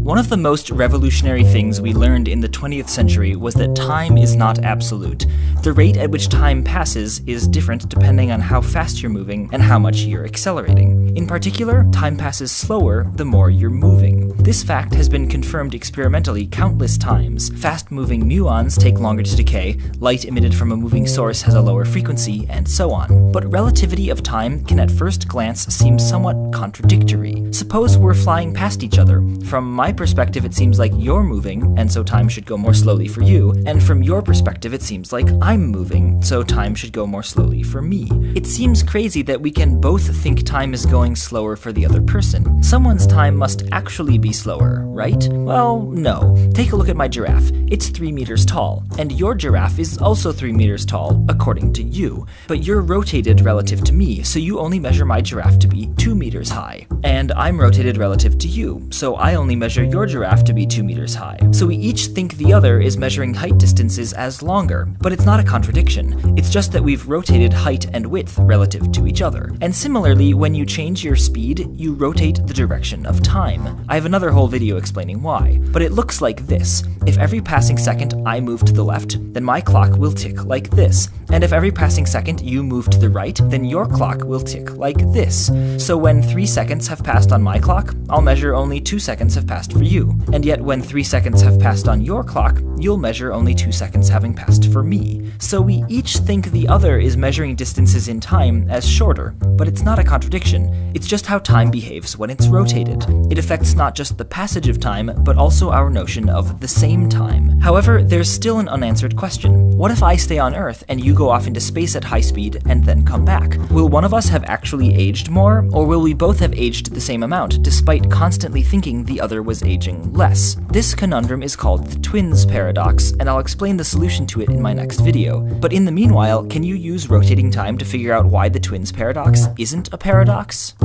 One of the most revolutionary things we learned in the 20th century was that time is not absolute. The rate at which time passes is different depending on how fast you're moving and how much you're accelerating. In particular, time passes slower the more you're moving. This fact has been confirmed experimentally countless times. Fast-moving muons take longer to decay, light emitted from a moving source has a lower frequency, and so on. But relativity of time can at first glance seem somewhat contradictory. Suppose we're flying past each other. From my perspective, it seems like you're moving, and so time should go more slowly for you, and from your perspective, it seems like I'm moving, so time should go more slowly for me. It seems crazy that we can both think time is going slower for the other person. Someone's time must actually be slower, right? Well, no. Take a look at my giraffe. It's 3 meters tall, and your giraffe is also 3 meters tall, according to you. But you're rotated relative to me, so you only measure my giraffe to be 2 meters high. And I'm rotated relative to you, so I only measure your giraffe to be 2 meters high. So we each think the other is measuring height distances as longer, but it's not a contradiction. It's just that we've rotated height and width relative to each other. And similarly, when you change your speed, you rotate the direction of time. I have another whole video explaining why, but it looks like this. If every passing second I move to the left, then my clock will tick like this. And if every passing second you move to the right, then your clock will tick like this. So when 3 seconds have passed on my clock, I'll measure only 2 seconds have passed for you. And yet when 3 seconds have passed on your clock, you'll measure only 2 seconds having passed for me. So we each think the other is measuring distances in time as shorter, but it's not a contradiction. It's just how time behaves when it's rotated. It affects not just the passage of time, but also our notion of the same time. However, there's still an unanswered question. What if I stay on Earth and you go off into space at high speed and then come back? Will one of us have actually aged more, or will we both have aged the same amount, despite constantly thinking the other was aging less? This conundrum is called the twins paradox, and I'll explain the solution to it in my next video. But in the meanwhile, can you use rotating time to figure out why the twins paradox isn't a paradox?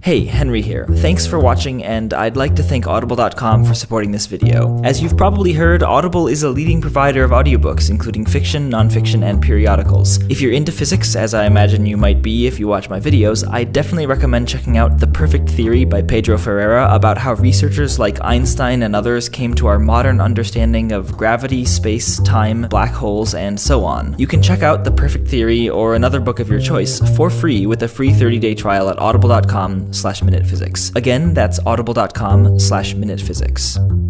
Hey, Henry here. Thanks for watching, and I'd like to thank Audible.com for supporting this video. As you've probably heard, Audible is a leading provider of audiobooks, including fiction, nonfiction, and periodicals. If you're into physics, as I imagine you might be if you watch my videos, I definitely recommend checking out The Perfect Theory by Pedro Ferreira about how researchers like Einstein and others came to our modern understanding of gravity, space, time, black holes, and so on. You can check out The Perfect Theory or another book of your choice for free with a free 30-day trial at audible.com/minutephysics. Again, that's audible.com/minutephysics.